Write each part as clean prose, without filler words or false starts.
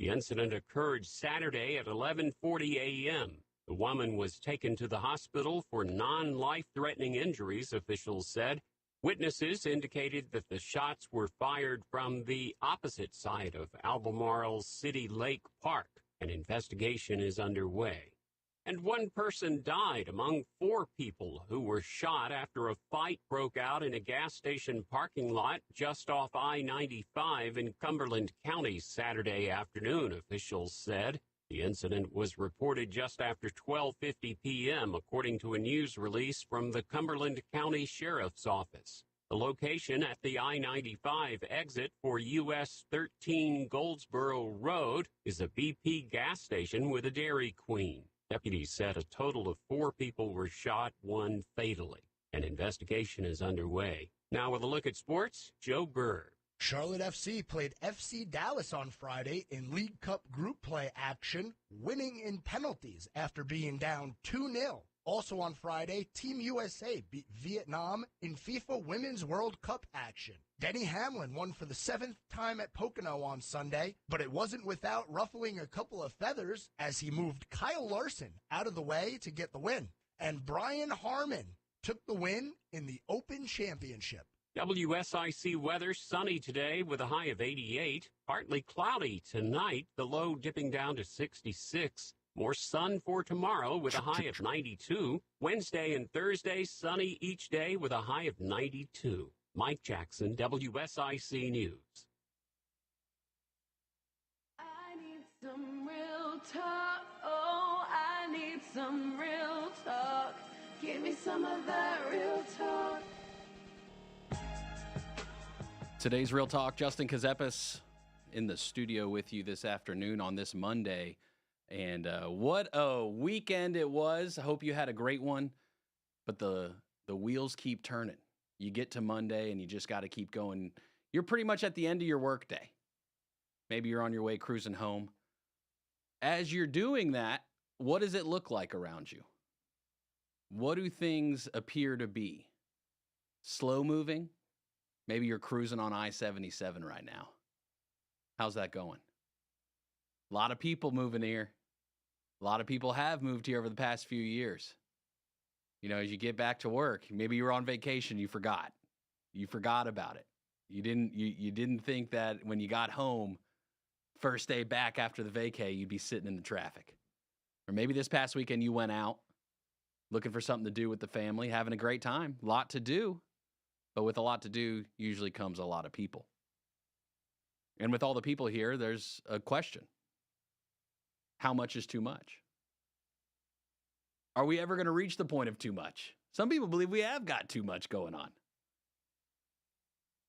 The incident occurred Saturday at 11:40 a.m. The woman was taken to the hospital for non-life-threatening injuries, officials said. Witnesses indicated that the shots were fired from the opposite side of Albemarle City Lake Park. An investigation is underway. And one person died among 4 people who were shot after a fight broke out in a gas station parking lot just off I-95 in Cumberland County Saturday afternoon, officials said. The incident was reported just after 12:50 p.m., according to a news release from the Cumberland County Sheriff's Office. The location at the I-95 exit for US 13 Goldsboro Road is a BP gas station with a Dairy Queen. Deputies said a total of 4 people were shot, 1 fatally. An investigation is underway. Now with a look at sports, Joe Berg. Charlotte FC played FC Dallas on Friday in League Cup group play action, winning in penalties after being down 2-0. Also on Friday, Team USA beat Vietnam in FIFA Women's World Cup action. Denny Hamlin won for the 7th time at Pocono on Sunday, but it wasn't without ruffling a couple of feathers as he moved Kyle Larson out of the way to get the win. And Brian Harmon took the win in the Open Championship. WSIC weather, sunny today with a high of 88. Partly cloudy tonight, the low dipping down to 66. More sun for tomorrow with a high of 92. Wednesday and Thursday, sunny each day with a high of 92. Mike Jackson, WSIC News. I need some real talk. Oh, I need some real talk. Give me some of that real talk. Today's Real Talk, Justin Ckezepis in the studio with you this afternoon on this Monday. And what a weekend it was. I hope you had a great one. But the wheels keep turning. You get to Monday and you just got to keep going. You're pretty much at the end of your workday. Maybe you're on your way cruising home. As you're doing that, what does it look like around you? What do things appear to be? Slow moving? Maybe you're cruising on I-77 right now. How's that going? A lot of people moving here. A lot of people have moved here over the past few years. You know, as you get back to work, maybe you were on vacation, you forgot. You forgot about it. You didn't think that when you got home, first day back after the vacay, you'd be sitting in the traffic. Or maybe this past weekend you went out looking for something to do with the family, having a great time. A lot to do. But with a lot to do, usually comes a lot of people. And with all the people here, there's a question. How much is too much? Are we ever going to reach the point of too much? Some people believe we have got too much going on.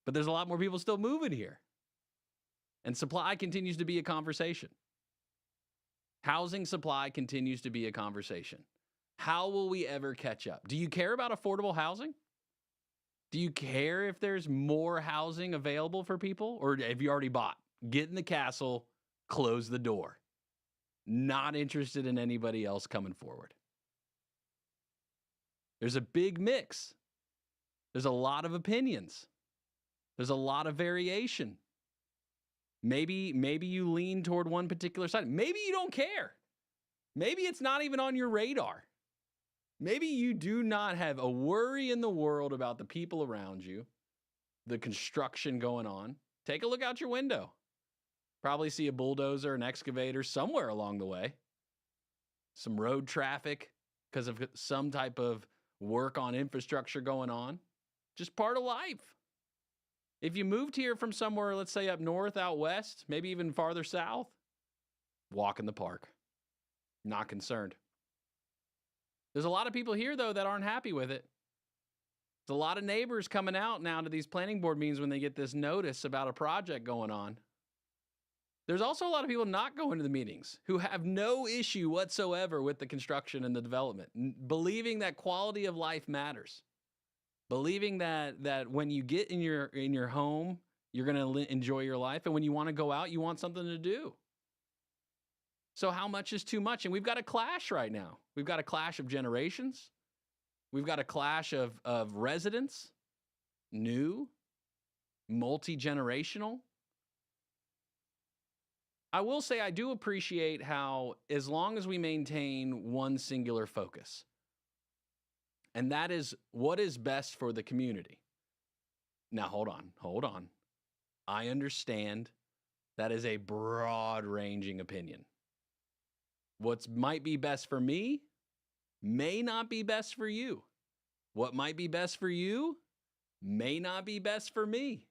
But there's a lot more people still moving here. And supply continues to be a conversation. Housing supply continues to be a conversation. How will we ever catch up? Do you care about affordable housing? Do you care if there's more housing available for people? Or have you already bought? Get in the castle, close the door. Not interested in anybody else coming forward. There's a big mix. There's a lot of opinions. There's a lot of variation. Maybe you lean toward one particular side. Maybe you don't care. Maybe it's not even on your radar. Maybe you do not have a worry in the world about the people around you, the construction going on. Take a look out your window. Probably see a bulldozer, an excavator somewhere along the way. Some road traffic because of some type of work on infrastructure going on. Just part of life. If you moved here from somewhere, let's say up north, out west, maybe even farther south, walk in the park. Not concerned. There's a lot of people here, though, that aren't happy with it. There's a lot of neighbors coming out now to these planning board meetings when they get this notice about a project going on. There's also a lot of people not going to the meetings who have no issue whatsoever with the construction and the development, believing that quality of life matters, believing that when you get in your home, you're going to enjoy your life, and when you want to go out, you want something to do. So how much is too much? And we've got a clash right now. We've got a clash of generations. We've got a clash of residents, new, multi-generational. I will say I do appreciate how, as long as we maintain one singular focus, and that is what is best for the community. Now, hold on. I understand that is a broad-ranging opinion. What might be best for me may not be best for you. What might be best for you may not be best for me.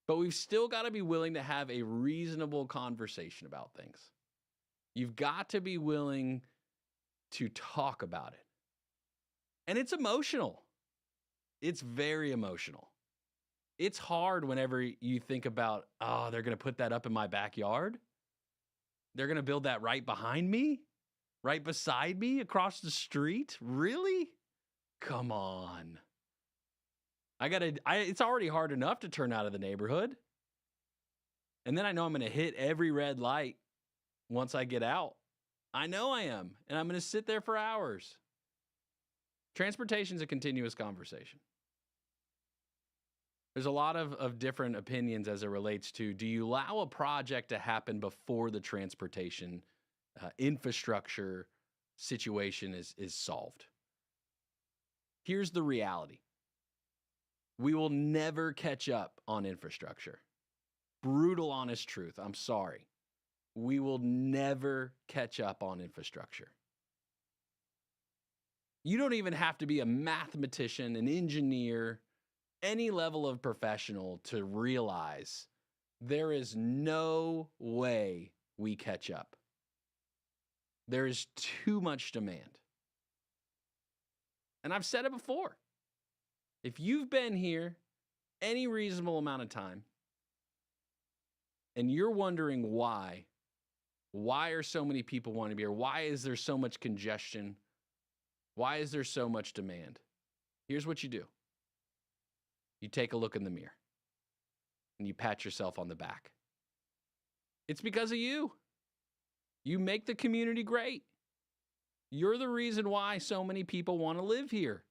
But we've still got to be willing to have a reasonable conversation about things. You've got to be willing to talk about it. And it's emotional. It's very emotional. It's hard whenever you think about, oh, they're going to put that up in my backyard. They're going to build that right behind me, right beside me, across the street. Really? Come on. It's already hard enough to turn out of the neighborhood. And then I know I'm going to hit every red light once I get out. I know I am. And I'm going to sit there for hours. Transportation is a continuous conversation. There's a lot of different opinions as it relates to, do you allow a project to happen before the transportation infrastructure situation is solved? Here's the reality. We will never catch up on infrastructure. Brutal, honest truth. I'm sorry. We will never catch up on infrastructure. You don't even have to be a mathematician, an engineer, any level of professional to realize there is no way we catch up. There is too much demand. And I've said it before. If you've been here any reasonable amount of time and you're wondering why are so many people wanting to be here? Why is there so much congestion? Why is there so much demand? Here's what you do. You take a look in the mirror and you pat yourself on the back. It's because of you. You make the community great. You're the reason why so many people want to live here.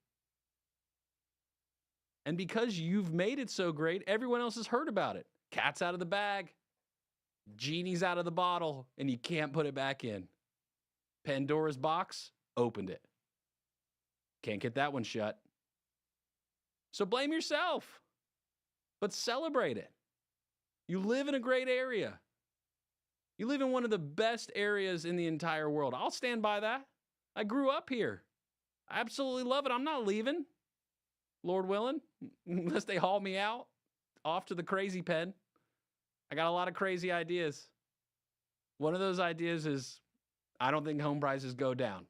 And because you've made it so great, everyone else has heard about it. Cat's out of the bag. Genie's out of the bottle, and you can't put it back in. Pandora's box, opened it. Can't get that one shut. So blame yourself, but celebrate it. You live in a great area. You live in one of the best areas in the entire world. I'll stand by that. I grew up here. I absolutely love it. I'm not leaving, Lord willing, unless they haul me out off to the crazy pen. I got a lot of crazy ideas. One of those ideas is I don't think home prices go down.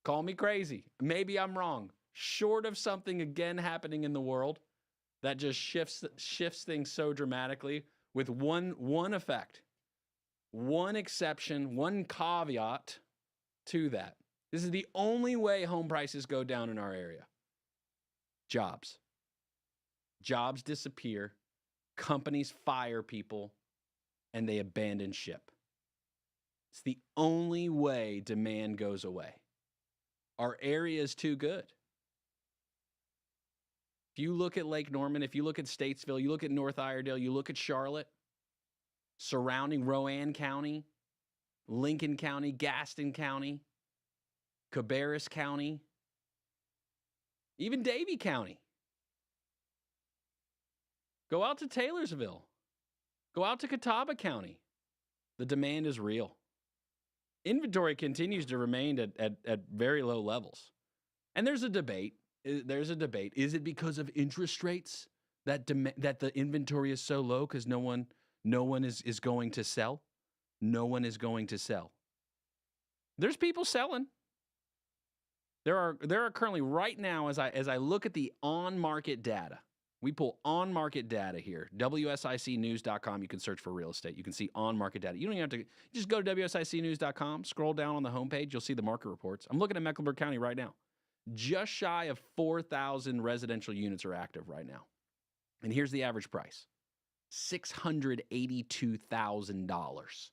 Call me crazy. Maybe I'm wrong. Short of something again happening in the world that just shifts things so dramatically, with one effect, one exception, one caveat to that. This is the only way home prices go down in our area. Jobs. Jobs disappear. Companies fire people, and they abandon ship. It's the only way demand goes away. Our area is too good. If you look at Lake Norman, if you look at Statesville, you look at North Iredell, you look at Charlotte, surrounding Rowan County, Lincoln County, Gaston County, Cabarrus County, even Davie County. Go out to Taylorsville. Go out to Catawba County. The demand is real. Inventory continues to remain at very low levels. And there's a debate. Is it because of interest rates that the inventory is so low because no one is going to sell? No one is going to sell. There's people selling. There are currently right now, as I look at the on-market data, we pull on-market data here, WSICnews.com. You can search for real estate. You can see on-market data. You don't even have to, just go to WSICnews.com, scroll down on the homepage, you'll see the market reports. I'm looking at Mecklenburg County right now. Just shy of 4,000 residential units are active right now. And here's the average price, $682,000.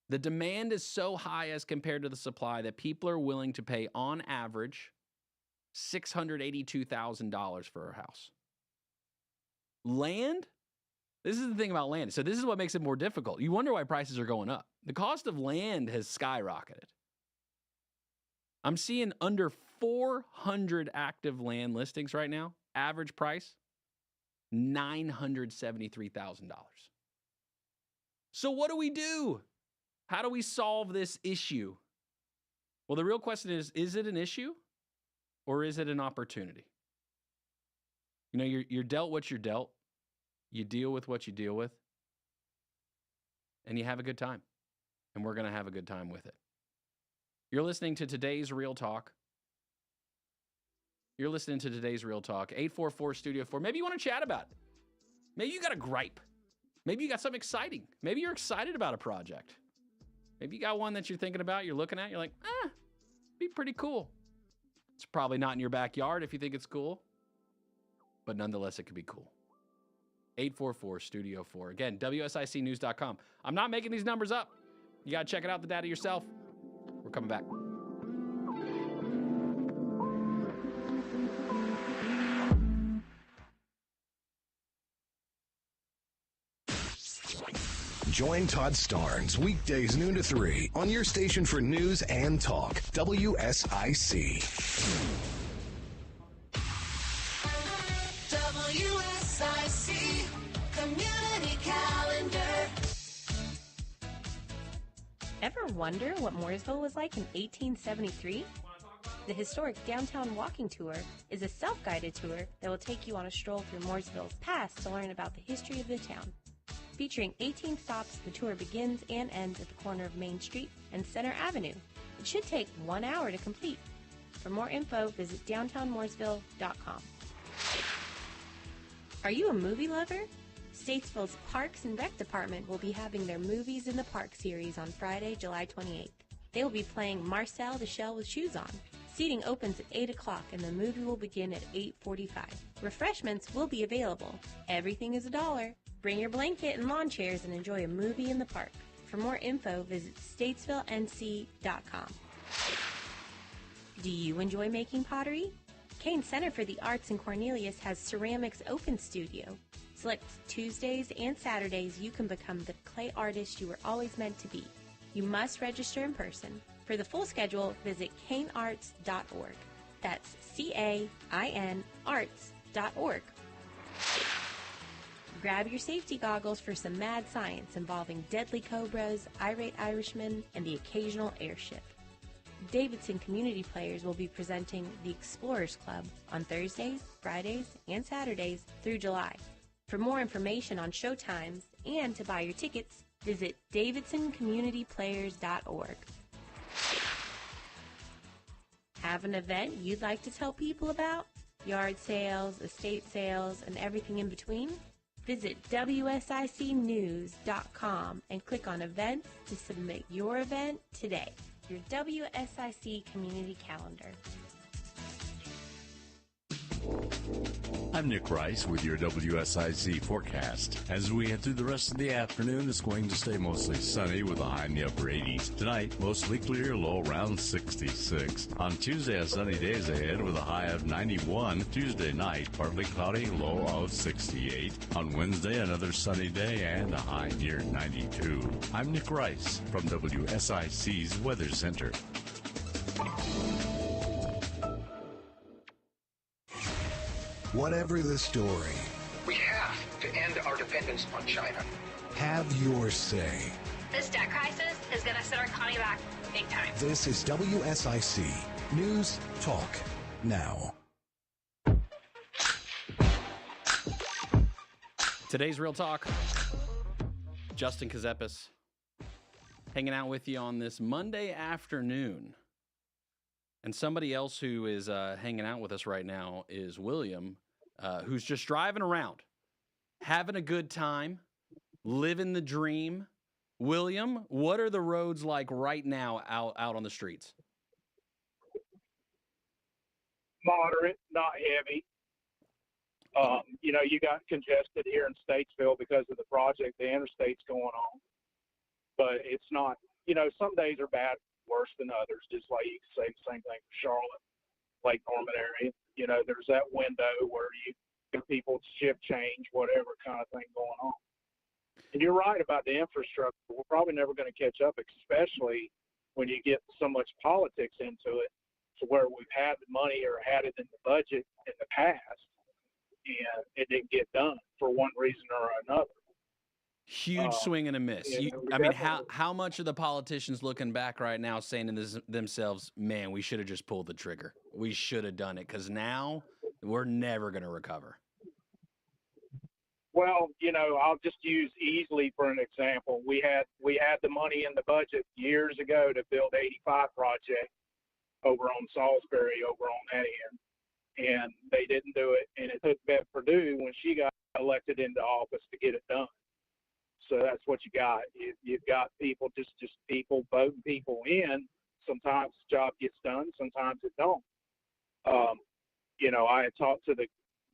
The demand is so high as compared to the supply that people are willing to pay, on average, $682,000 for a house. Land, This is the thing about land. So this is what makes it more difficult. You wonder why prices are going up. The cost of land has skyrocketed. I'm seeing under 400 active land listings right now. Average price, $973,000. So what do we do? How do we solve this issue? Well, the real question is it an issue or is it an opportunity? You know, you're dealt what you're dealt. You deal with what you deal with. And you have a good time. And we're going to have a good time with it. You're listening to today's Real Talk. You're listening to today's Real Talk. 844-STUDIO-4. Maybe you want to chat about it. Maybe you got a gripe. Maybe you got something exciting. Maybe you're excited about a project. Maybe you got one that you're thinking about, you're looking at, you're like, be pretty cool. It's probably not in your backyard if you think it's cool. But nonetheless, it could be cool. 844-STUDIO-4. Again, WSICnews.com. I'm not making these numbers up. You got to check it out, the data yourself. We're coming back. Join Todd Starnes weekdays noon to 3 on your station for news and talk, WSIC. WSIC Community Calendar. Ever wonder what Mooresville was like in 1873? The historic Downtown Walking Tour is a self-guided tour that will take you on a stroll through Mooresville's past to learn about the history of the town. Featuring 18 stops, the tour begins and ends at the corner of Main Street and Center Avenue. It should take 1 hour to complete. For more info, visit downtownmooresville.com. Are you a movie lover? Statesville's Parks and Rec Department will be having their Movies in the Park series on Friday, July 28th. They will be playing Marcel the Shell with Shoes On. Seating opens at 8 o'clock and the movie will begin at 8:45. Refreshments will be available. Everything is $1. Bring your blanket and lawn chairs and enjoy a movie in the park. For more info, visit statesvillenc.com. Do you enjoy making pottery? Kane Center for the Arts in Cornelius has Ceramics Open Studio. Select Tuesdays and Saturdays, you can become the clay artist you were always meant to be. You must register in person. For the full schedule, visit canearts.org. That's CAIN arts.org. Grab your safety goggles for some mad science involving deadly cobras, irate Irishmen, and the occasional airship. Davidson community players will be presenting the Explorers Club on Thursdays, Fridays, and Saturdays through July. For more information on show times and to buy your tickets, visit davidsoncommunityplayers.org. Have an event you'd like to tell people about? Yard sales, estate sales, and everything in between? Visit WSICnews.com and click on Events to submit your event today. Your WSIC Community Calendar. I'm Nick Rice with your WSIC forecast. As we head through the rest of the afternoon, it's going to stay mostly sunny with a high in the upper 80s. Tonight, mostly clear, low around 66. On Tuesday, a sunny day is ahead with a high of 91. Tuesday night, partly cloudy, low of 68. On Wednesday, another sunny day and a high near 92. I'm Nick Rice from WSIC's Weather Center. Whatever the story, we have to end our dependence on China. have your say. This debt crisis is going to set our economy back big time. This is WSIC News Talk Now. Today's Real Talk. Justin Ckezepis hanging out with you on this Monday afternoon. And somebody else who is hanging out with us right now is William, who's just driving around, having a good time, living the dream. William, what are the roads like right now out on the streets? Moderate, not heavy. You got congested here in Statesville because of the project, the interstate's going on. But it's not, some days are bad, worse than others, just like you can say the same thing for Charlotte, Lake Norman area. There's that window where you get people shift change, whatever kind of thing going on. And you're right about the infrastructure. We're probably never going to catch up, especially when you get so much politics into it, to where we've had the money or had it in the budget in the past, and it didn't get done for one reason or another. Huge swing and a miss. Yeah, I mean, how much are the politicians looking back right now saying to themselves, man, we should have just pulled the trigger. We should have done it, because now we're never going to recover. Well, I'll just use Easley for an example. We had the money in the budget years ago to build 85 project over on Salisbury, over on that end, and they didn't do it. And it took Beth Perdue, when she got elected into office, to get it done. So that's what you got. You've got people, just people voting people in. Sometimes the job gets done, sometimes it don't. I had talked to the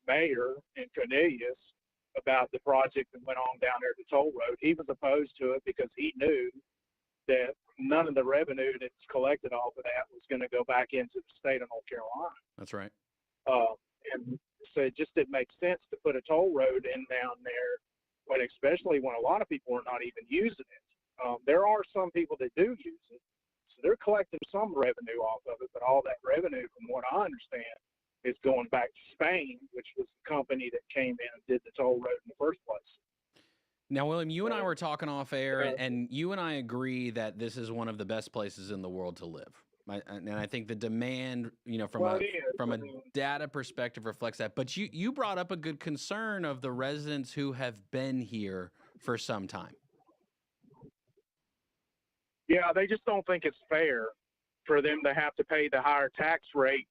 mayor in Cornelius about the project that went on down there at the toll road. He was opposed to it because he knew that none of the revenue that's collected off of that was going to go back into the state of North Carolina. That's right. And so it just didn't make sense to put a toll road in down there, but especially when a lot of people are not even using it. There are some people that do use it, so they're collecting some revenue off of it, but all that revenue, from what I understand, is going back to Spain, which was the company that came in and did the toll road in the first place. Now, William, you and I were talking off air, and you and I agree that this is one of the best places in the world to live. And I think the demand, from a data perspective, reflects that. But you brought up a good concern of the residents who have been here for some time. Yeah, they just don't think it's fair for them to have to pay the higher tax rate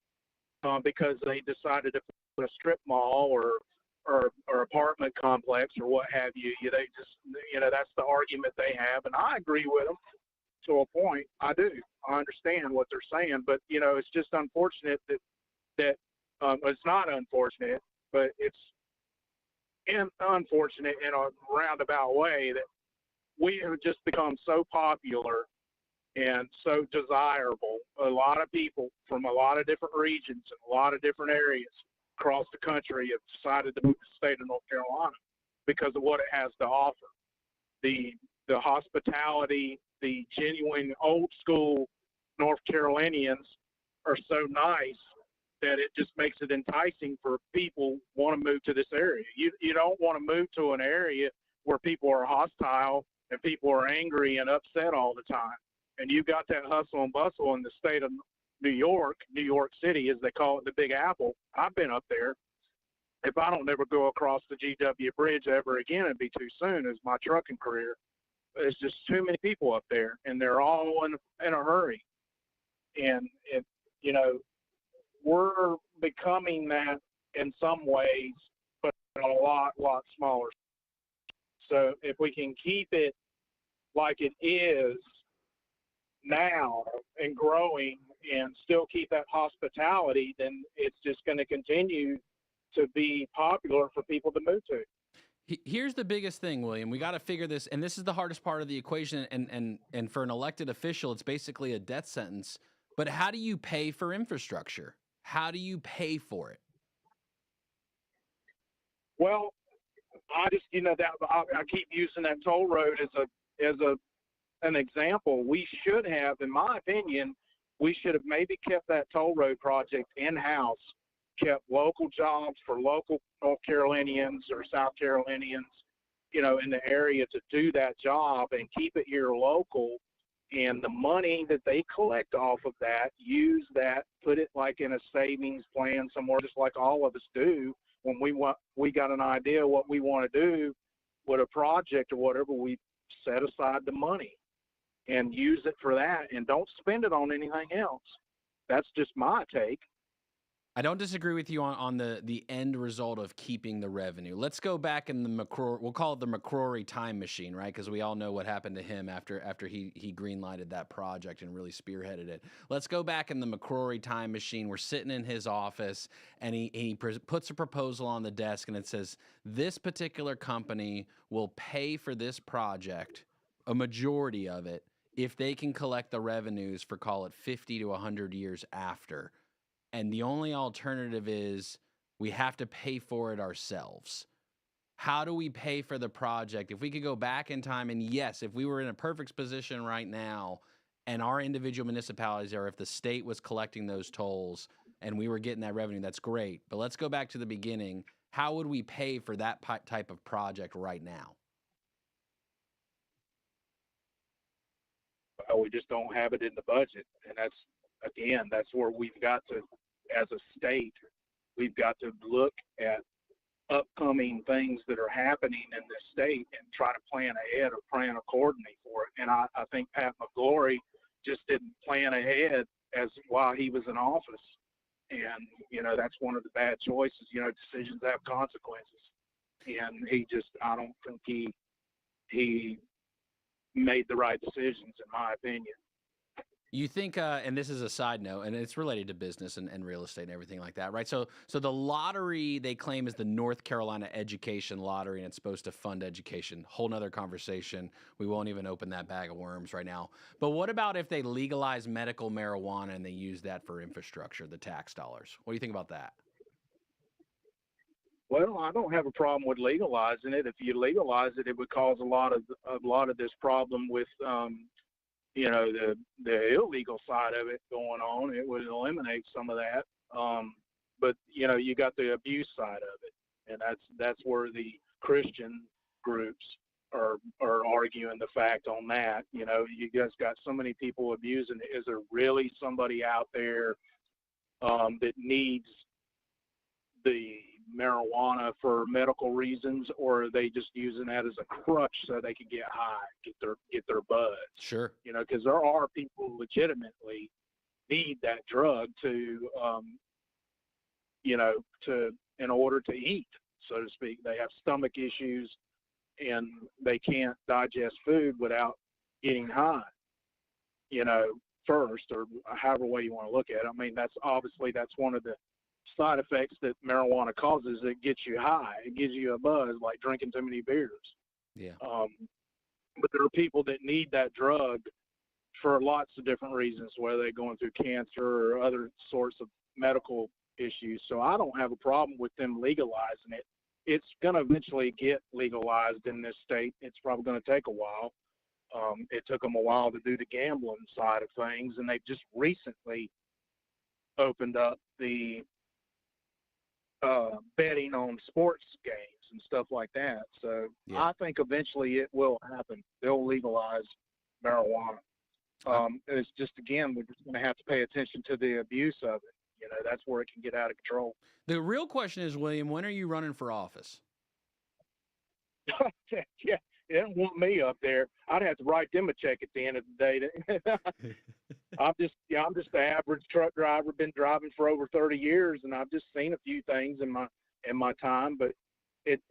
because they decided to put a strip mall or apartment complex or what have you. They just, that's the argument they have, and I agree with them to a point. I do. I understand what they're saying, but it's just unfortunate that it's not unfortunate, but it's unfortunate in a roundabout way that we have just become so popular and so desirable. A lot of people from a lot of different regions and a lot of different areas across the country have decided to move to the state of North Carolina because of what it has to offer. The hospitality, the genuine old school North Carolinians are so nice that it just makes it enticing for people who want to move to this area. You don't want to move to an area where people are hostile and people are angry and upset all the time. And you got that hustle and bustle in the state of New York City, as they call it, the Big Apple. I've been up there. If I don't ever go across the GW Bridge ever again, it'd be too soon as my trucking career. There's just too many people up there, and they're all in a hurry. And we're becoming that in some ways, but a lot smaller. So if we can keep it like it is now and growing and still keep that hospitality, then it's just going to continue to be popular for people to move to. Here's the biggest thing, William. We got to figure this, and this is the hardest part of the equation, and for an elected official, it's basically a death sentence. But how do you pay for infrastructure? How do you pay for it? Well, I just, I keep using that toll road as an example. We should have, in my opinion, we should have maybe kept that toll road project in-house, kept local jobs for local North Carolinians or South Carolinians, in the area to do that job and keep it here local. And the money that they collect off of that, use that, put it like in a savings plan somewhere, just like all of us do. When we got an idea what we want to do with a project or whatever, we set aside the money and use it for that, and don't spend it on anything else. That's just my take. I don't disagree with you on the end result of keeping the revenue. Let's go back in the we'll call it the McCrory time machine, right? Because we all know what happened to him after he greenlighted that project and really spearheaded it. Let's go back in the McCrory time machine. We're sitting in his office, and he puts a proposal on the desk, and it says, this particular company will pay for this project, a majority of it, if they can collect the revenues for, call it, 50 to 100 years after. And the only alternative is we have to pay for it ourselves. how do we pay for the project? If we could go back in time, and yes, if we were in a perfect position right now, and our individual municipalities, or if the state was collecting those tolls and we were getting that revenue, that's great. But let's go back to the beginning. How would we pay for that type of project right now? We just don't have it in the budget. And that's where we've got to, as a state, we've got to look at upcoming things that are happening in this state and try to plan ahead or plan accordingly for it. And I think Pat McGlory just didn't plan ahead while he was in office. And, that's one of the bad choices. Decisions have consequences. And I don't think he made the right decisions, in my opinion. You think, and this is a side note, and it's related to business and real estate and everything like that, right? So the lottery they claim is the North Carolina Education Lottery, and it's supposed to fund education. Whole nother conversation. We won't even open that bag of worms right now. But what about if they legalize medical marijuana and they use that for infrastructure, the tax dollars? What do you think about that? Well, I don't have a problem with legalizing it. If you legalize it, it would cause a lot of this problem with the illegal side of it going on. It would eliminate some of that. But you got the abuse side of it, and that's where the Christian groups are arguing the fact on that. You guys got so many people abusing it. Is there really somebody out there that needs the marijuana for medical reasons, or are they just using that as a crutch so they can get high, get their buzz? Sure. Because there are people who legitimately need that drug to in order to eat, so to speak. They have stomach issues and they can't digest food without getting high, first, or however way you want to look at it. I mean, that's one of the side effects that marijuana causes. It gets you high. It gives you a buzz, like drinking too many beers. Yeah. But there are people that need that drug for lots of different reasons, whether they're going through cancer or other sorts of medical issues. So I don't have a problem with them legalizing it. It's going to eventually get legalized in this state. It's probably going to take a while. It took them a while to do the gambling side of things, and they've just recently opened up the betting on sports games and stuff like that. So yeah. I think eventually it will happen. They'll legalize marijuana. It's just, again, we're just going to have to pay attention to the abuse of it. That's where it can get out of control. The real question is, William, when are you running for office? Yeah, they don't want me up there. I'd have to write them a check at the end of the day. I'm just the average truck driver. Been driving for over 30 years, and I've just seen a few things in my time. But it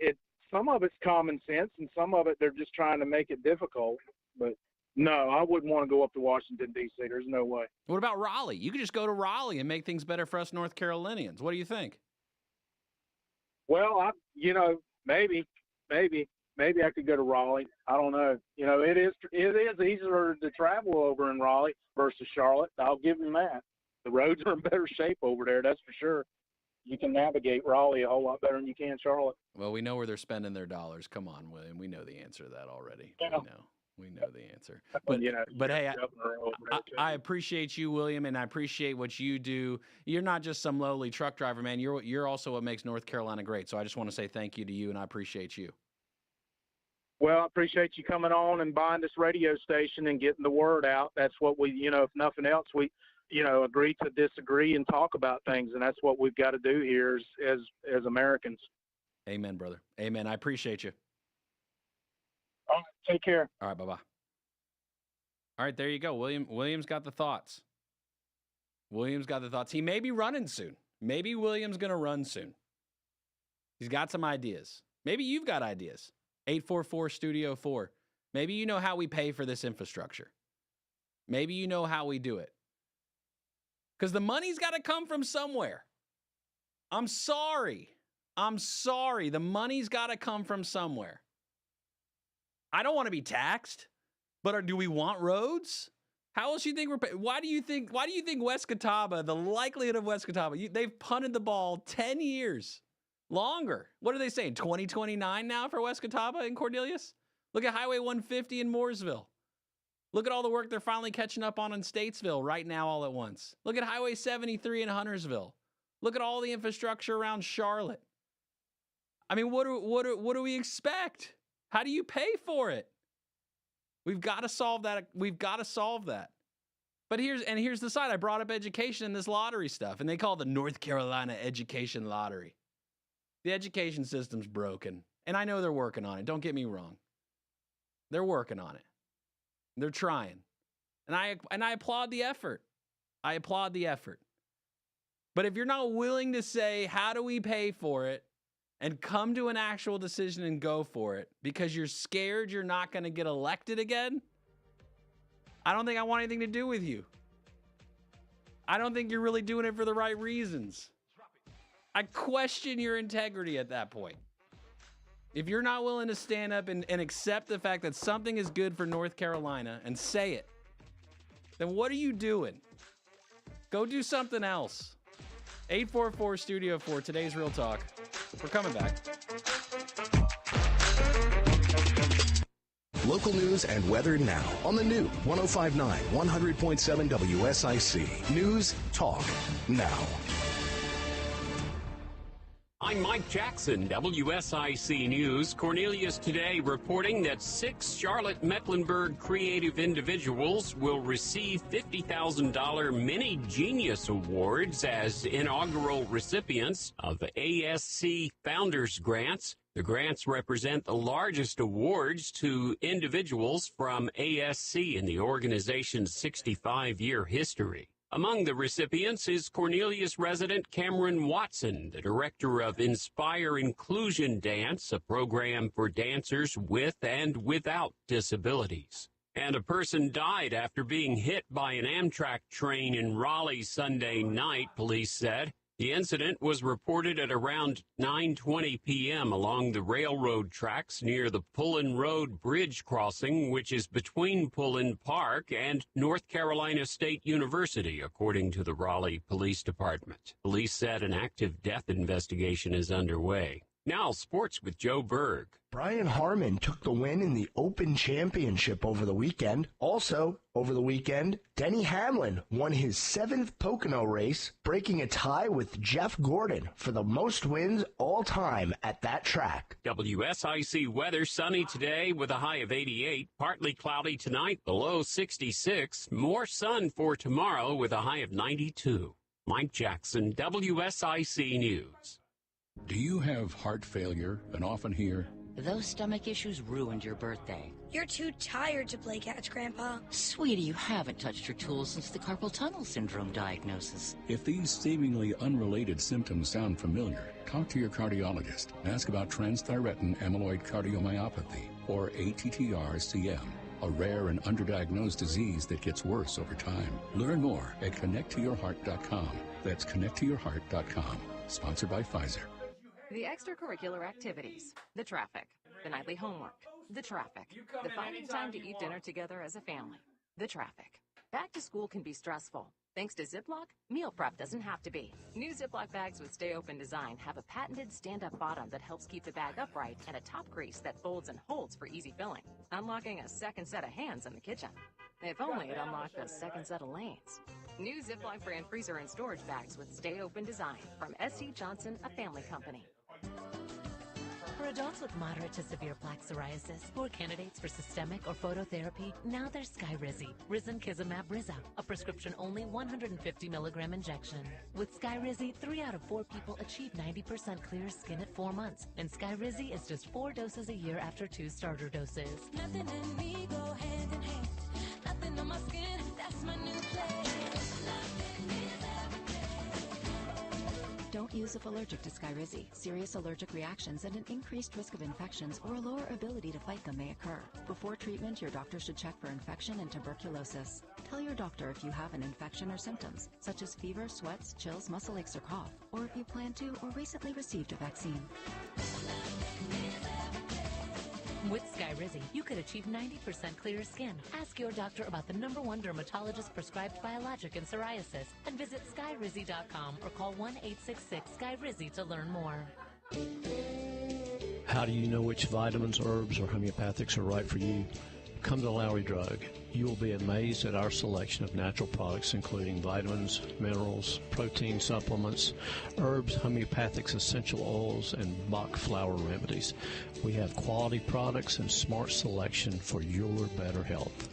some of it's common sense, and some of it they're just trying to make it difficult. But no, I wouldn't want to go up to Washington, D.C. There's no way. What about Raleigh? You could just go to Raleigh and make things better for us North Carolinians. What do you think? Well, maybe I could go to Raleigh. I don't know. It is easier to travel over in Raleigh versus Charlotte. I'll give them that. The roads are in better shape over there, that's for sure. You can navigate Raleigh a whole lot better than you can Charlotte. Well, we know where they're spending their dollars. Come on, William. We know the answer to that already. Yeah. We know the answer. But hey, I appreciate you, William, and I appreciate what you do. You're not just some lowly truck driver, man. You're also what makes North Carolina great. So I just want to say thank you to you, and I appreciate you. Well, I appreciate you coming on and buying this radio station and getting the word out. That's what we, if nothing else, we, agree to disagree and talk about things, and that's what we've got to do here as Americans. Amen, brother. Amen. I appreciate you. All right, take care. All right, bye-bye. All right, there you go. William's got the thoughts. He may be running soon. Maybe William's going to run soon. He's got some ideas. Maybe you've got ideas. 844-STUDIO-4. Maybe you know how we pay for this infrastructure. Maybe you know how we do it. Because the money's got to come from somewhere. I'm sorry. The money's got to come from somewhere. I don't want to be taxed, but do we want roads? How else do you think we're paying? Why do you think West Catawba, the likelihood of West Catawba, they've punted the ball 10 years. Longer. What are they saying? 2029 now for West Catawba and Cornelius? Look at Highway 150 in Mooresville. Look at all the work they're finally catching up on in Statesville right now all at once. Look at Highway 73 in Huntersville. Look at all the infrastructure around Charlotte. I mean, what do we expect? How do you pay for it? We've got to solve that. We've got to solve that. But here's the side. I brought up education in this lottery stuff, and they call it the North Carolina Education Lottery. The education system's broken, and I know they're working on it. Don't get me wrong. They're working on it. They're trying. And I applaud the effort. I applaud the effort. But if you're not willing to say, how do we pay for it, and come to an actual decision and go for it because you're scared you're not going to get elected again, I don't think I want anything to do with you. I don't think you're really doing it for the right reasons. I question your integrity at that point. If you're not willing to stand up and accept the fact that something is good for North Carolina and say it, then what are you doing? Go do something else. 844 Studio 4, today's Real Talk. We're coming back. Local news and weather now on the new 105.9, 100.7 WSIC. News, talk, now. I'm Mike Jackson, WSIC News. Cornelius today reporting that 6 Charlotte Mecklenburg creative individuals will receive $50,000 Mini Genius Awards as inaugural recipients of the ASC Founders Grants. The grants represent the largest awards to individuals from ASC in the organization's 65-year history. Among the recipients is Cornelius resident Cameron Watson, the director of Inspire Inclusion Dance, a program for dancers with and without disabilities. And a person died after being hit by an Amtrak train in Raleigh Sunday night, police said. The incident was reported at around 9:20 p.m. along the railroad tracks near the Pullen Road Bridge crossing, which is between Pullen Park and North Carolina State University, according to the Raleigh Police Department. Police said an active death investigation is underway. Now, sports with Joe Berg. Brian Harmon took the win in the Open Championship over the weekend. Also, over the weekend, Denny Hamlin won his 7th Pocono race, breaking a tie with Jeff Gordon for the most wins all time at that track. WSIC weather, sunny today with a high of 88. Partly cloudy tonight, the low 66. More sun for tomorrow with a high of 92. Mike Jackson, WSIC News. Do you have heart failure and often hear, "Those stomach issues ruined your birthday"? "You're too tired to play catch, Grandpa." Sweetie, you haven't touched your tools since the carpal tunnel syndrome diagnosis. If these seemingly unrelated symptoms sound familiar, talk to your cardiologist. Ask about transthyretin amyloid cardiomyopathy, or ATTR-CM, a rare and underdiagnosed disease that gets worse over time. Learn more at connecttoyourheart.com. That's connecttoyourheart.com. Sponsored by Pfizer. The extracurricular activities, the traffic, the nightly homework, the traffic, the finding time to eat dinner together as a family, the traffic. Back to school can be stressful. Thanks to Ziploc, meal prep doesn't have to be. New Ziploc bags with Stay Open design have a patented stand-up bottom that helps keep the bag upright and a top crease that folds and holds for easy filling, unlocking a second set of hands in the kitchen. If only it unlocked a second set of lanes. New Ziploc brand freezer and storage bags with Stay Open design from S.C. Johnson, a family company. For adults with moderate to severe plaque psoriasis or candidates for systemic or phototherapy, now there's Skyrizi, Ckezepis Riza, a prescription-only 150 milligram injection. With Skyrizi, 3 out of 4 people achieve 90% clear skin at 4 months, and Skyrizi is just 4 doses a year after 2 starter doses. Nothing in me go hand in hand. Nothing on my skin, that's my new play. Don't use if allergic to Skyrizi. Serious allergic reactions and an increased risk of infections or a lower ability to fight them may occur. Before treatment, your doctor should check for infection and tuberculosis. Tell your doctor if you have an infection or symptoms, such as fever, sweats, chills, muscle aches, or cough, or if you plan to or recently received a vaccine. With Skyrizi, you could achieve 90% clearer skin. Ask your doctor about the #1 dermatologist prescribed biologic in psoriasis and visit skyrizi.com or call 1-866-SKYRIZI to learn more. How do you know which vitamins, herbs, or homeopathics are right for you? Come to Lowry Drug. You will be amazed at our selection of natural products, including vitamins, minerals, protein supplements, herbs, homeopathics, essential oils, and Bach flower remedies. We have quality products and smart selection for your better health.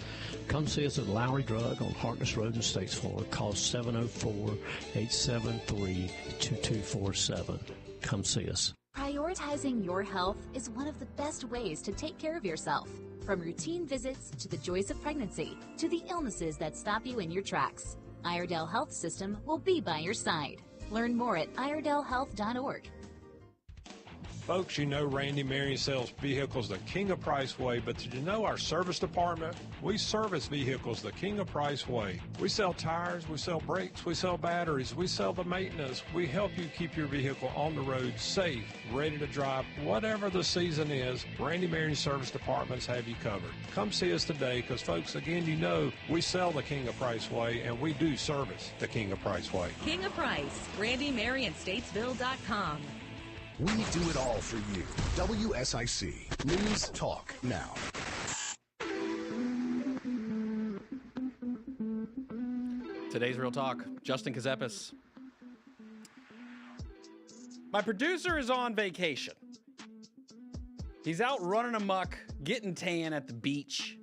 Come see us at Lowry Drug on Harkness Road in Statesville. Call 704-873-2247. Come see us. Prioritizing your health is one of the best ways to take care of yourself. From routine visits to the joys of pregnancy to the illnesses that stop you in your tracks, Iredell Health System will be by your side. Learn more at iredellhealth.org. Folks, you know Randy Marion sells vehicles the King of Price way, but did you know our service department? We service vehicles the King of Price way. We sell tires, we sell brakes, we sell batteries, we sell the maintenance. We help you keep your vehicle on the road safe, ready to drive. Whatever the season is, Randy Marion service departments have you covered. Come see us today because, folks, again, you know we sell the King of Price way and we do service the King of Price way. King of Price, RandyMarionStatesville.com. We do it all for you. WSIC News Talk Now. Today's Real Talk, Justin Ckezepis. My producer is on vacation. He's out running amok, getting tan at the beach.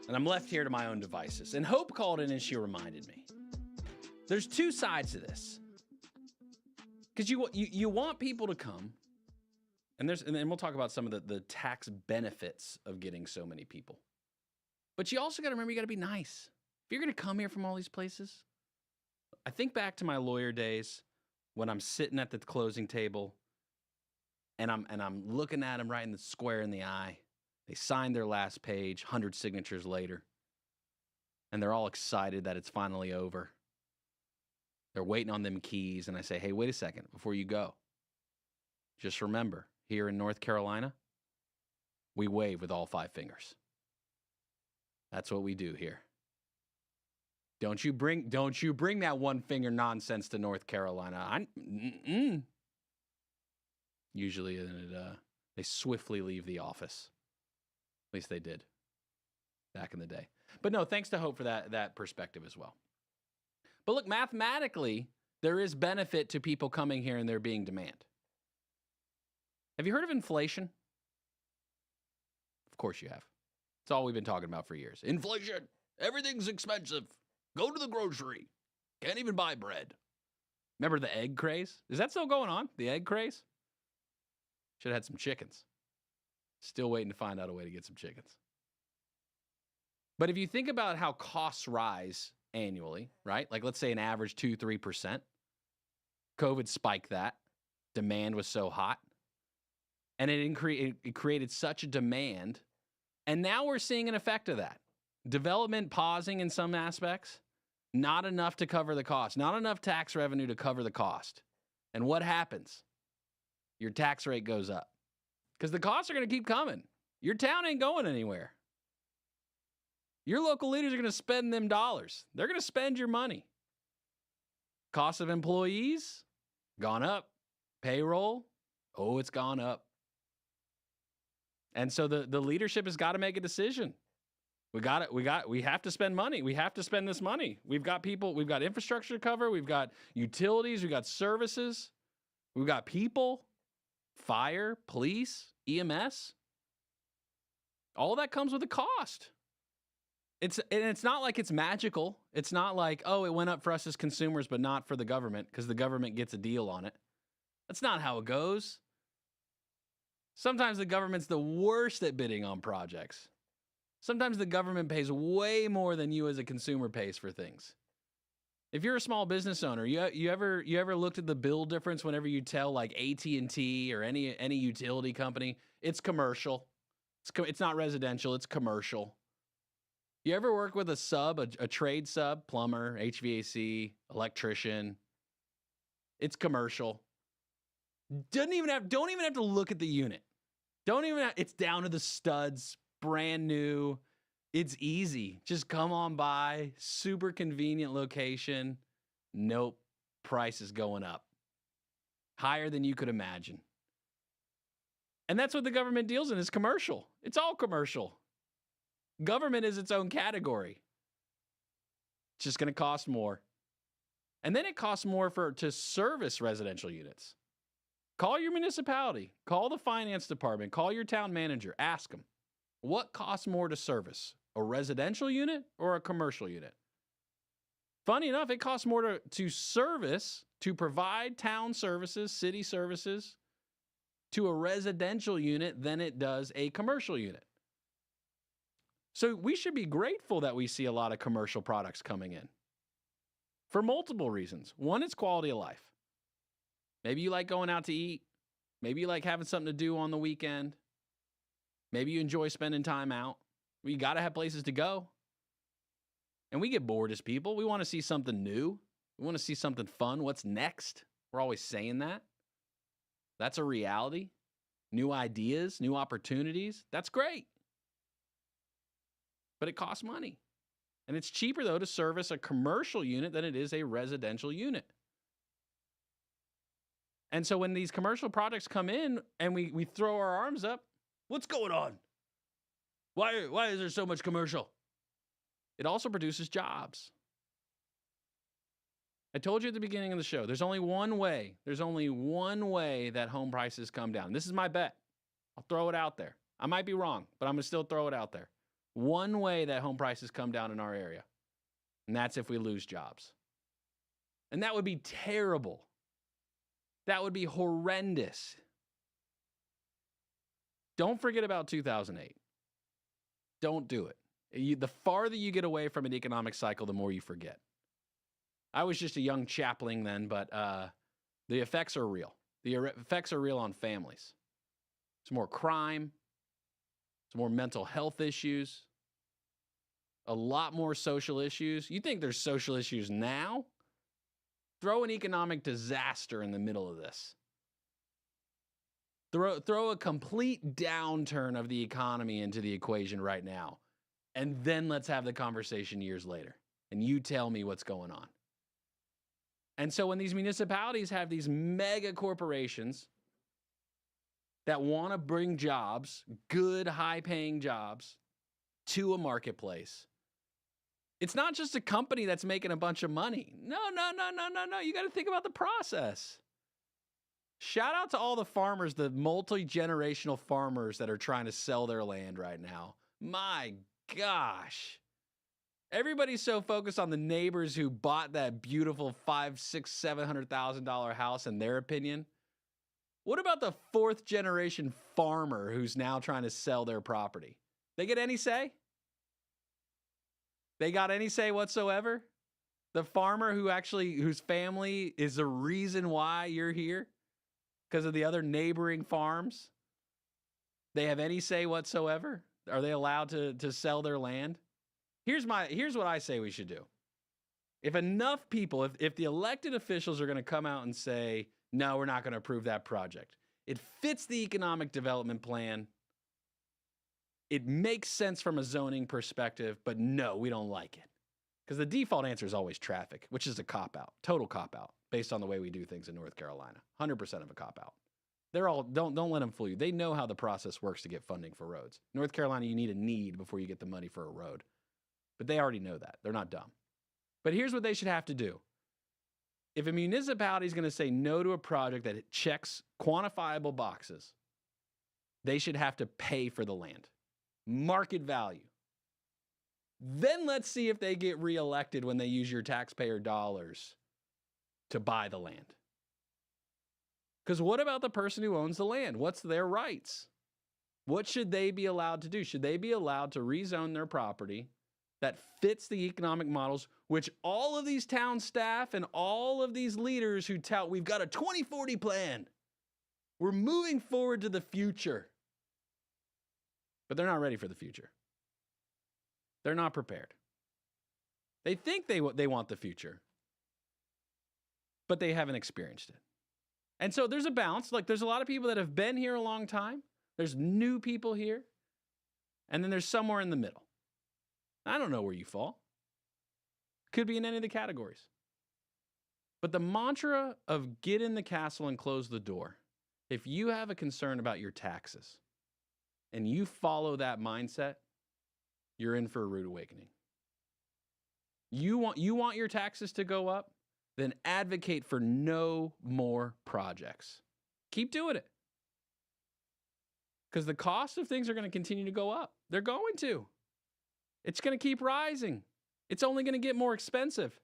And I'm left here to my own devices. And Hope called in and she reminded me. There's two sides to this. Because you want people to come, and then we'll talk about some of the tax benefits of getting so many people. But you also got to remember, you got to be nice. If you're going to come here from all these places, I think back to my lawyer days when I'm sitting at the closing table, and I'm looking at them right in the square in the eye. They signed their last page, 100 signatures later, and they're all excited that it's finally over. They're waiting on them keys, and I say, hey, wait a second before you go. Just remember, here in North Carolina, we wave with all 5 fingers. That's what we do here. Don't you bring that one finger nonsense to North Carolina. Usually they swiftly leave the office. At least they did back in the day. But no, thanks to Hope for that perspective as well. But look, mathematically, there is benefit to people coming here and there being demand. Have you heard of inflation? Of course you have. It's all we've been talking about for years. Inflation. Everything's expensive. Go to the grocery. Can't even buy bread. Remember the egg craze? Is that still going on? The egg craze? Should have had some chickens. Still waiting to find out a way to get some chickens. But if you think about how costs rise annually, right? Like let's say an average 2-3%. COVID spiked that. Demand was so hot. And it created such a demand. And now we're seeing an effect of that. Development pausing in some aspects. Not enough to cover the cost. Not enough tax revenue to cover the cost. And what happens? Your tax rate goes up. Because the costs are going to keep coming. Your town ain't going anywhere. Your local leaders are going to spend them dollars. They're going to spend your money. Cost of employees, gone up. Payroll, it's gone up. And so the leadership has got to make a decision. We have to spend money. We have to spend this money. We've got people, we've got infrastructure to cover. We've got utilities. We've got services. We've got people, fire, police, EMS. All that comes with a cost. It's not like it's magical. It's not like, it went up for us as consumers, but not for the government because the government gets a deal on it. That's not how it goes. Sometimes the government's the worst at bidding on projects. Sometimes the government pays way more than you as a consumer pays for things. If you're a small business owner, you ever looked at the bill difference whenever you tell like AT&T or any utility company, it's commercial. It's not residential, it's commercial. You ever work with a sub, a trade sub, plumber, HVAC, electrician? It's commercial. Don't even have to look at the unit. It's down to the studs, brand new. It's easy. Just come on by. Super convenient location. Nope. Price is going up. Higher than you could imagine. And that's what the government deals in is commercial. It's all commercial. Government is its own category. It's just going to cost more. And then it costs more to service residential units. Call your municipality. Call the finance department. Call your town manager. Ask them, what costs more to service? A residential unit or a commercial unit? Funny enough, it costs more to service, to provide town services, city services, to a residential unit than it does a commercial unit. So we should be grateful that we see a lot of commercial products coming in for multiple reasons. One, it's quality of life. Maybe you like going out to eat. Maybe you like having something to do on the weekend. Maybe you enjoy spending time out. Well, you got to have places to go. And we get bored as people. We want to see something new. We want to see something fun. What's next? We're always saying that. That's a reality. New ideas, new opportunities. That's great. But it costs money. And it's cheaper, though, to service a commercial unit than it is a residential unit. And so when these commercial projects come in and we throw our arms up, what's going on? Why is there so much commercial? It also produces jobs. I told you at the beginning of the show, there's only one way that home prices come down. This is my bet. I'll throw it out there. I might be wrong, but I'm going to still throw it out there. One way that home prices come down in our area, and that's if we lose jobs. And that would be terrible. That would be horrendous. Don't forget about 2008. Don't do it. The farther you get away from an economic cycle, the more you forget. I was just a young chaplain then, but the effects are real. The effects are real on families. It's more crime. It's more mental health issues. A lot more social issues. You think there's social issues now? Throw an economic disaster in the middle of this. Throw a complete downturn of the economy into the equation right now. And then let's have the conversation years later. And you tell me what's going on. And so when these municipalities have these mega corporations that want to bring jobs, good, high-paying jobs, to a marketplace, it's not just a company that's making a bunch of money. No. You got to think about the process. Shout out to all the farmers, the multi-generational farmers that are trying to sell their land right now. My gosh. Everybody's so focused on the neighbors who bought that beautiful $500,000, $600,000, $700,000 house in their opinion. What about the fourth generation farmer who's now trying to sell their property? They get any say? They got any say whatsoever? The farmer whose family is the reason why you're here because of the other neighboring farms, they have any say whatsoever? Are they allowed to sell their land? Here's what I say we should do. If enough people, if the elected officials are going to come out and say, no, we're not going to approve that project, it fits the economic development plan, it makes sense from a zoning perspective, but no, we don't like it. Because the default answer is always traffic, which is a cop-out, total cop-out, based on the way we do things in North Carolina. 100% of a cop-out. Don't let them fool you. They know how the process works to get funding for roads. North Carolina, you need a need before you get the money for a road. But they already know that. They're not dumb. But here's what they should have to do. If a municipality is going to say no to a project that checks quantifiable boxes, they should have to pay for the land. Market value. Then let's see if they get reelected when they use your taxpayer dollars to buy the land. Because what about the person who owns the land? What's their rights? What should they be allowed to do? Should they be allowed to rezone their property that fits the economic models, which all of these town staff and all of these leaders who tout, we've got a 2040 plan. We're moving forward to the future. But they're not ready for the future. They're not prepared. They think they want the future, but they haven't experienced it. And so there's a balance. Like there's a lot of people that have been here a long time. There's new people here. And then there's somewhere in the middle. I don't know where you fall. Could be in any of the categories. But the mantra of get in the castle and close the door If you have a concern about your taxes and you follow that mindset, you're in for a rude awakening. You want your taxes to go up? Then advocate for no more projects. Keep doing it. Because the cost of things are going to continue to go up. They're going to. It's going to keep rising. It's only going to get more expensive.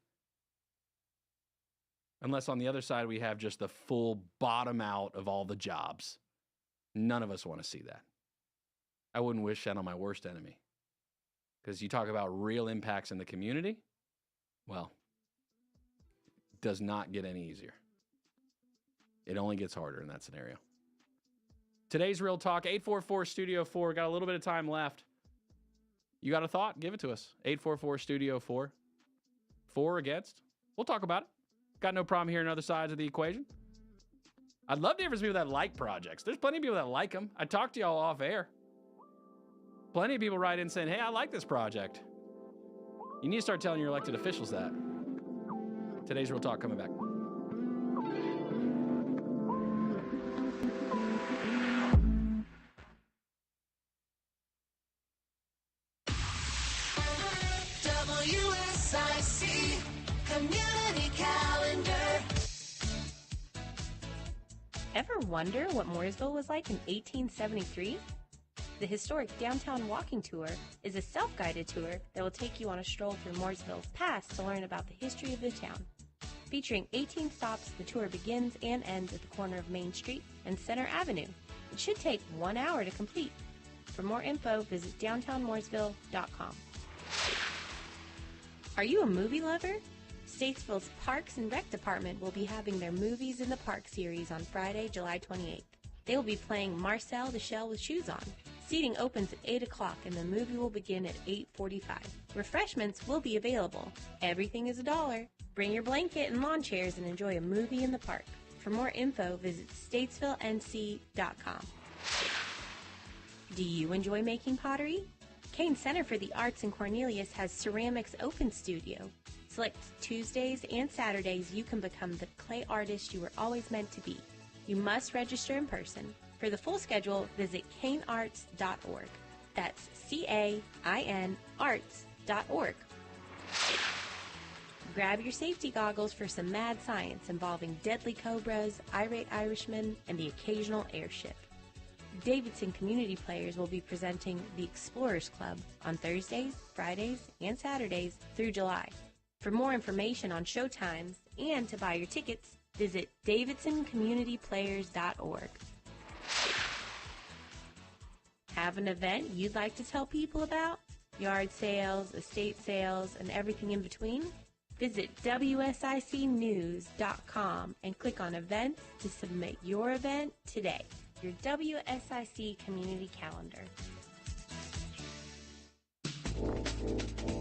Unless on the other side we have just the full bottom out of all the jobs. None of us want to see that. I wouldn't wish that on my worst enemy. Because you talk about real impacts in the community, well, it does not get any easier. It only gets harder in that scenario. Today's Real Talk, 844-STUDIO-4. Got a little bit of time left. You got a thought? Give it to us. 844-STUDIO-4. For or against? We'll talk about it. Got no problem hearing other sides of the equation. I'd love to hear from people that like projects. There's plenty of people that like them. I talked to y'all off air. Plenty of people write in saying, hey, I like this project. You need to start telling your elected officials that. Today's Real Talk coming back. WSIC Community Calendar. Ever wonder what Mooresville was like in 1873? The historic Downtown Walking Tour is a self-guided tour that will take you on a stroll through Mooresville's past to learn about the history of the town. Featuring 18 stops, the tour begins and ends at the corner of Main Street and Center Avenue. It should take 1 hour to complete. For more info, visit downtownmooresville.com. Are you a movie lover? Statesville's Parks and Rec Department will be having their Movies in the Park series on Friday, July 28th. They will be playing Marcel the Shell with Shoes On. Seating opens at 8 o'clock and the movie will begin at 8:45. Refreshments will be available. Everything is $1. Bring your blanket and lawn chairs and enjoy a movie in the park. For more info, visit statesvillenc.com. Do you enjoy making pottery? Kane Center for the Arts in Cornelius has Ceramics Open Studio. Select Tuesdays and Saturdays, you can become the clay artist you were always meant to be. You must register in person. For the full schedule, visit canearts.org. That's CAIN arts.org. Grab your safety goggles for some mad science involving deadly cobras, irate Irishmen, and the occasional airship. Davidson community players will be presenting the Explorers Club on Thursdays, Fridays, and Saturdays through July. For more information on showtimes and to buy your tickets, visit davidsoncommunityplayers.org. Have an event you'd like to tell people about? Yard sales, estate sales, and everything in between? Visit WSICnews.com and click on Events to submit your event today. Your WSIC Community Calendar.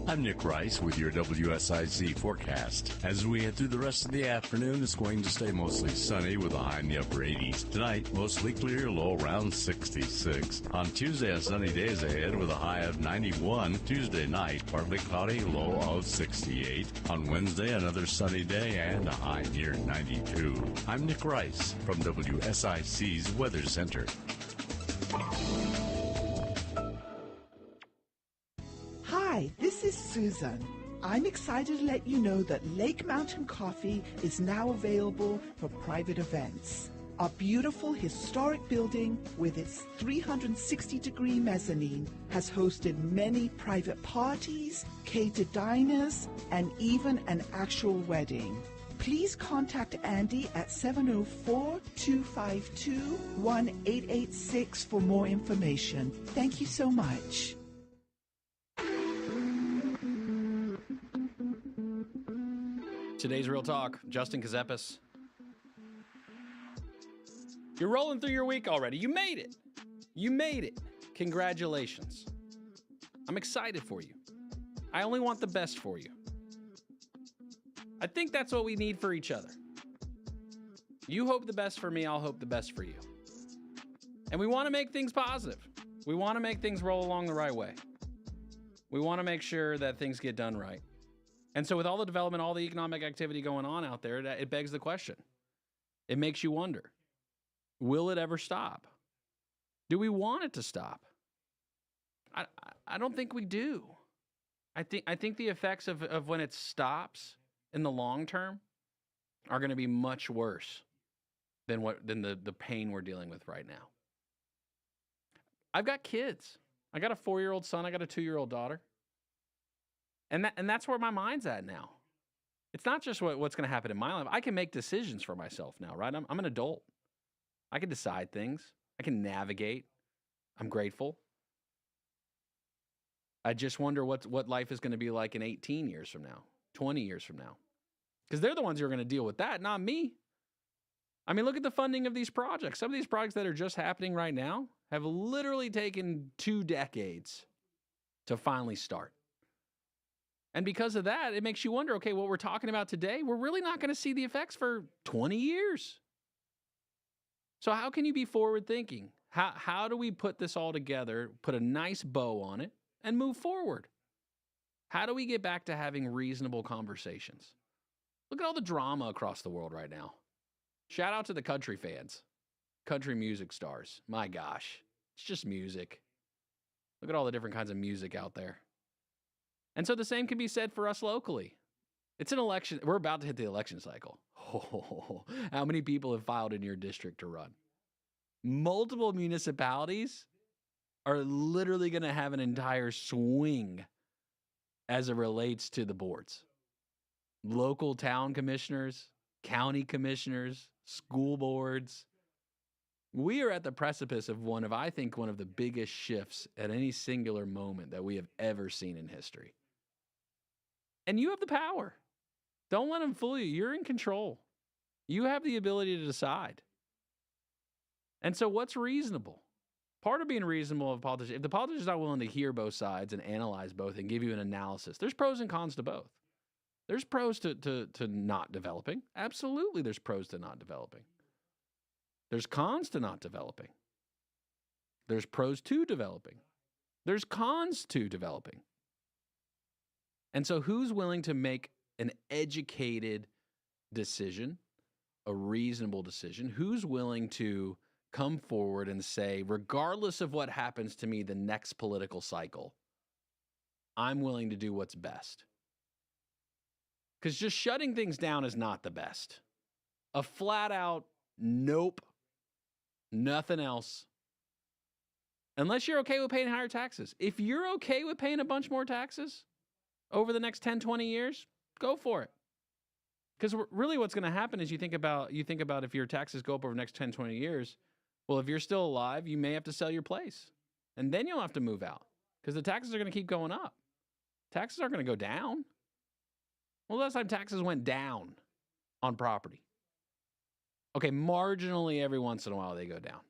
I'm Nick Rice with your WSIC forecast. As we head through the rest of the afternoon, it's going to stay mostly sunny with a high in the upper 80s. Tonight, mostly clear, low around 66. On Tuesday, a sunny day is ahead with a high of 91. Tuesday night, partly cloudy, low of 68. On Wednesday, another sunny day and a high near 92. I'm Nick Rice from WSIC's Weather Center. Hi, this is Susan. I'm excited to let you know that Lake Mountain Coffee is now available for private events. Our beautiful historic building with its 360-degree mezzanine has hosted many private parties, catered diners, and even an actual wedding. Please contact Andy at 704-252-1886 for more information. Thank you so much. Today's Real Talk, Justin Ckezepis. You're rolling through your week already. You made it. You made it. Congratulations. I'm excited for you. I only want the best for you. I think that's what we need for each other. You hope the best for me, I'll hope the best for you. And we want to make things positive. We want to make things roll along the right way. We want to make sure that things get done right. And so with all the development, all the economic activity going on out there, it begs the question. It makes you wonder, Will it ever stop? Do we want it to stop? I don't think we do. I think the effects of when it stops in the long term are going to be much worse than the pain we're dealing with right now. I've got kids. I got a 4-year-old son. I got a 2-year-old daughter. And that's where my mind's at now. It's not just what's going to happen in my life. I can make decisions for myself now, right? I'm an adult. I can decide things. I can navigate. I'm grateful. I just wonder what life is going to be like in 18 years from now, 20 years from now. Because they're the ones who are going to deal with that, not me. I mean, look at the funding of these projects. Some of these projects that are just happening right now have literally taken 2 decades to finally start. And because of that, it makes you wonder, okay, what we're talking about today, we're really not going to see the effects for 20 years. So how can you be forward thinking? How do we put this all together, put a nice bow on it, and move forward? How do we get back to having reasonable conversations? Look at all the drama across the world right now. Shout out to the country fans, country music stars. My gosh, it's just music. Look at all the different kinds of music out there. And so the same can be said for us locally. It's an election. We're about to hit the election cycle. Oh, how many people have filed in your district to run? Multiple municipalities are literally going to have an entire swing as it relates to the boards. Local town commissioners, county commissioners, school boards. We are at the precipice of one of the biggest shifts at any singular moment that we have ever seen in history. And you have the power. Don't let them fool you. You're in control. You have the ability to decide. And so what's reasonable? Part of being reasonable of politicians, if the politician's not willing to hear both sides and analyze both and give you an analysis, there's pros and cons to both. There's pros to not developing. Absolutely, there's pros to not developing. There's cons to not developing. There's pros to developing. There's cons to developing. And so who's willing to make an educated decision, a reasonable decision? Who's willing to come forward and say, regardless of what happens to me the next political cycle, I'm willing to do what's best? Because just shutting things down is not the best. A flat out, nope, nothing else. Unless you're okay with paying higher taxes. If you're okay with paying a bunch more taxes over the next 10, 20 years, go for it. Because really what's going to happen is you think about if your taxes go up over the next 10, 20 years, well, if you're still alive, you may have to sell your place. And then you'll have to move out because the taxes are going to keep going up. Taxes aren't going to go down. Well, last time taxes went down on property. Okay, marginally every once in a while they go down.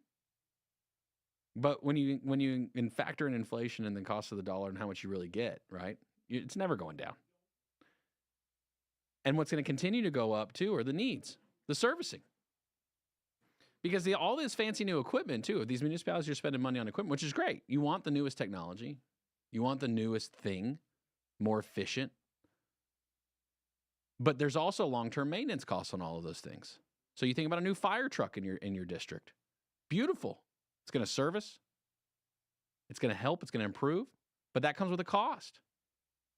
But when you factor in inflation and the cost of the dollar and how much you really get, right? It's never going down. And what's going to continue to go up too are the needs, the servicing. Because all this fancy new equipment too, these municipalities are spending money on equipment, which is great. You want the newest technology. You want the newest thing, more efficient. But there's also long-term maintenance costs on all of those things. So you think about a new fire truck in your district. Beautiful. It's going to service. It's going to help. It's going to improve. But that comes with a cost.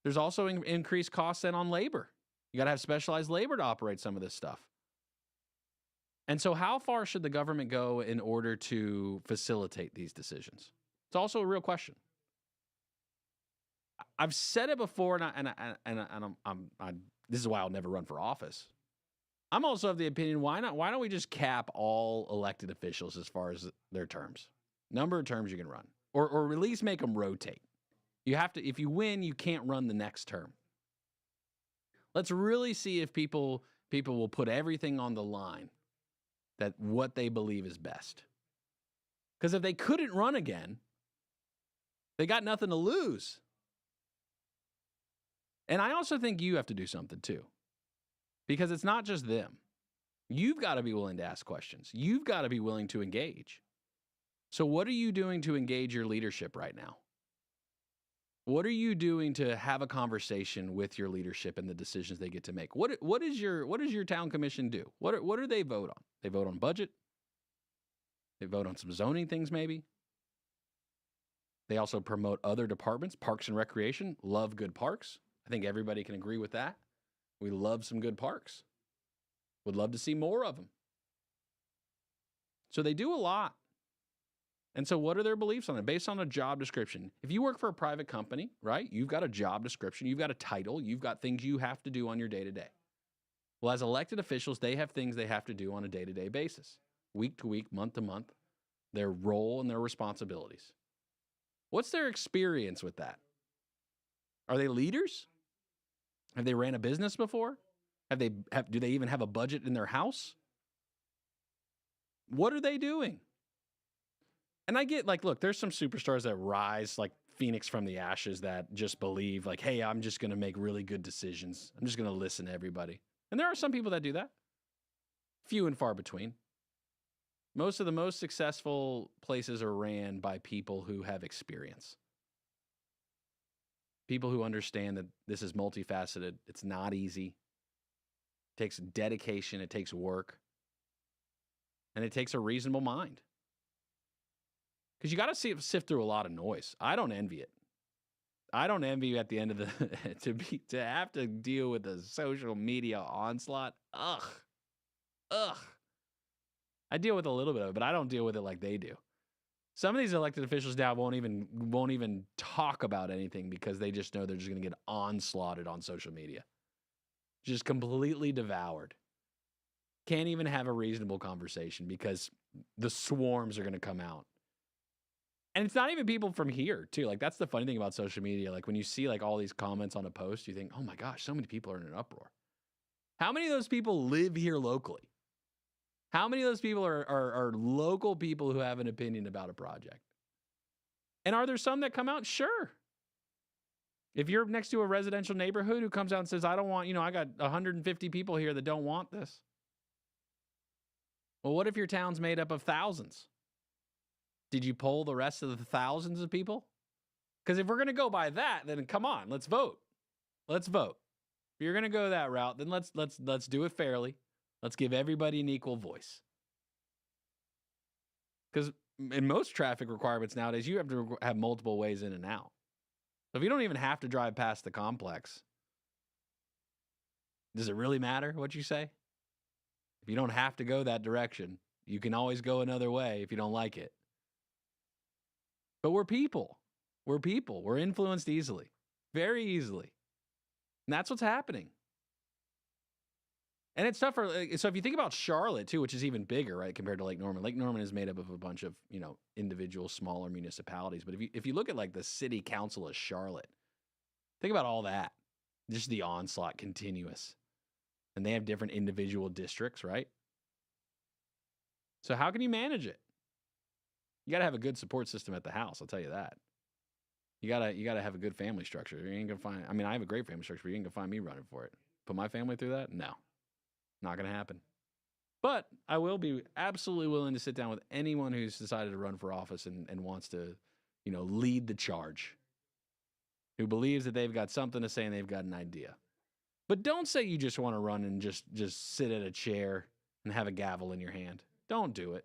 There's also increased costs then on labor. You got to have specialized labor to operate some of this stuff. And so how far should the government go in order to facilitate these decisions? It's also a real question. I've said it before, and this is why I'll never run for office. I'm also of the opinion, why don't we just cap all elected officials as far as their terms? Number of terms you can run. Or at least make them rotate. You have to, if you win, you can't run the next term. Let's really see if people will put everything on the line, that what they believe is best. Because if they couldn't run again, they got nothing to lose. And I also think you have to do something too. Because it's not just them. You've got to be willing to ask questions. You've got to be willing to engage. So what are you doing to engage your leadership right now? What are you doing to have a conversation with your leadership and the decisions they get to make? What does your town commission do? What do they vote on? They vote on budget. They vote on some zoning things, maybe. They also promote other departments, parks and recreation. Love good parks. I think everybody can agree with that. We love some good parks. Would love to see more of them. So they do a lot. And so what are their beliefs on it? Based on a job description. If you work for a private company, right, you've got a job description, you've got a title, you've got things you have to do on your day-to-day. Well, as elected officials, they have things they have to do on a day-to-day basis, week to week, month to month, their role and their responsibilities. What's their experience with that? Are they leaders? Have they ran a business before? Do they even have a budget in their house? What are they doing? And I get, like, look, there's some superstars that rise like Phoenix from the ashes that just believe, like, hey, I'm just going to make really good decisions. I'm just going to listen to everybody. And there are some people that do that. Few and far between. Most of the most successful places are ran by people who have experience. People who understand that this is multifaceted. It's not easy. It takes dedication. It takes work. And it takes a reasonable mind. Because you got to sift through a lot of noise. I don't envy it. I don't envy at the end of the to have to deal with the social media onslaught. Ugh. I deal with a little bit of it, but I don't deal with it like they do. Some of these elected officials now won't even talk about anything because they just know they're just going to get onslaughted on social media. Just completely devoured. Can't even have a reasonable conversation because the swarms are going to come out. And it's not even people from here, too. Like, that's the funny thing about social media. Like, when you see, like, all these comments on a post, you think, oh, my gosh, so many people are in an uproar. How many of those people live here locally? How many of those people are local people who have an opinion about a project? And are there some that come out? Sure. If you're next to a residential neighborhood who comes out and says, I don't want, I got 150 people here that don't want this. Well, what if your town's made up of thousands? Did you poll the rest of the thousands of people? Because if we're going to go by that, then come on, let's vote. Let's vote. If you're going to go that route, then let's do it fairly. Let's give everybody an equal voice. Because in most traffic requirements nowadays, you have to have multiple ways in and out. So if you don't even have to drive past the complex, does it really matter what you say? If you don't have to go that direction, you can always go another way if you don't like it. But we're people. We're people. We're influenced easily, very easily. And that's what's happening. And it's tough for, so if you think about Charlotte too, which is even bigger, right, compared to Lake Norman. Lake Norman is made up of a bunch of, individual smaller municipalities. But if you look at like the city council of Charlotte, think about all that. Just the onslaught continuous. And they have different individual districts, right? So how can you manage it? You got to have a good support system at the house, I'll tell you that. You got to have a good family structure. You ain't going to find, I have a great family structure, but you ain't going to find me running for it. Put my family through that? No. Not going to happen. But I will be absolutely willing to sit down with anyone who's decided to run for office and wants to, lead the charge. Who believes that they've got something to say and they've got an idea. But don't say you just want to run and just sit at a chair and have a gavel in your hand. Don't do it.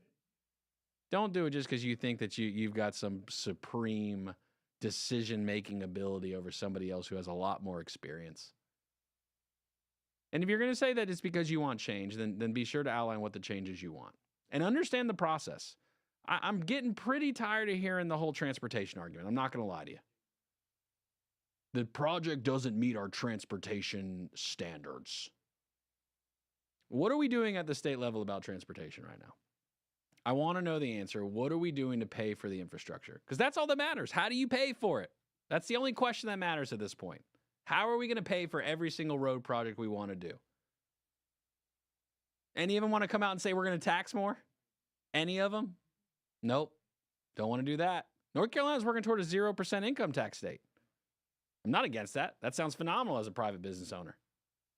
Don't do it just because you think that you've got some supreme decision-making ability over somebody else who has a lot more experience. And if you're going to say that it's because you want change, then be sure to outline what the changes you want. And understand the process. I'm getting pretty tired of hearing the whole transportation argument. I'm not going to lie to you. The project doesn't meet our transportation standards. What are we doing at the state level about transportation right now? I want to know the answer. What are we doing to pay for the infrastructure? Because that's all that matters. How do you pay for it? That's the only question that matters at this point. How are we going to pay for every single road project we want to do? Any of them want to come out and say we're going to tax more? Any of them? Nope. Don't want to do that. North Carolina's working toward a 0% income tax state. I'm not against that. That sounds phenomenal as a private business owner.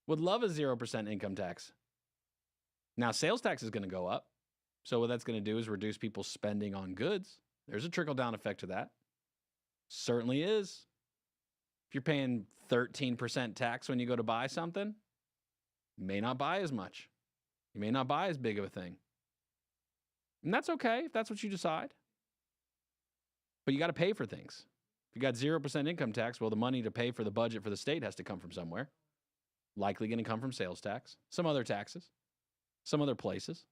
Would love a 0% income tax. Now, sales tax is going to go up. So what that's going to do is reduce people's spending on goods. There's a trickle-down effect to that. Certainly is. If you're paying 13% tax when you go to buy something, you may not buy as much. You may not buy as big of a thing. And that's okay if that's what you decide. But you got to pay for things. If you got 0% income tax, well, the money to pay for the budget for the state has to come from somewhere. Likely going to come from sales tax, some other taxes, some other places,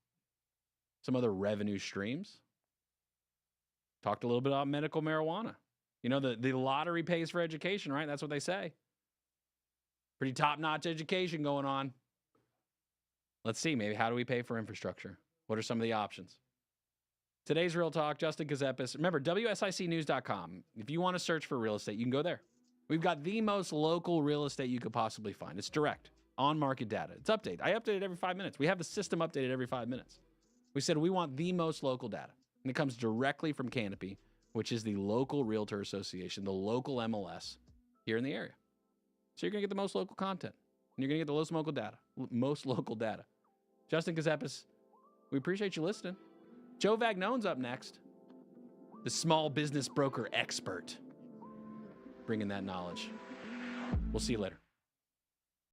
some other revenue streams. Talked a little bit about medical marijuana. You know, the lottery pays for education, right? That's what they say. Pretty top-notch education going on. Let's see, maybe how do we pay for infrastructure? What are some of the options? Today's Real Talk, Justin Ckezepis. Remember, WSICnews.com. If you want to search for real estate, you can go there. We've got the most local real estate you could possibly find. It's direct, on-market data. It's updated. I update it every 5 minutes. We have the system updated every 5 minutes. We said we want the most local data. And it comes directly from Canopy, which is the local realtor association, the local MLS here in the area. So you're going to get the most local content. And you're going to get the most local data. Justin Ckezepis, we appreciate you listening. Joe Vagnone's up next. The small business broker expert. Bringing that knowledge. We'll see you later.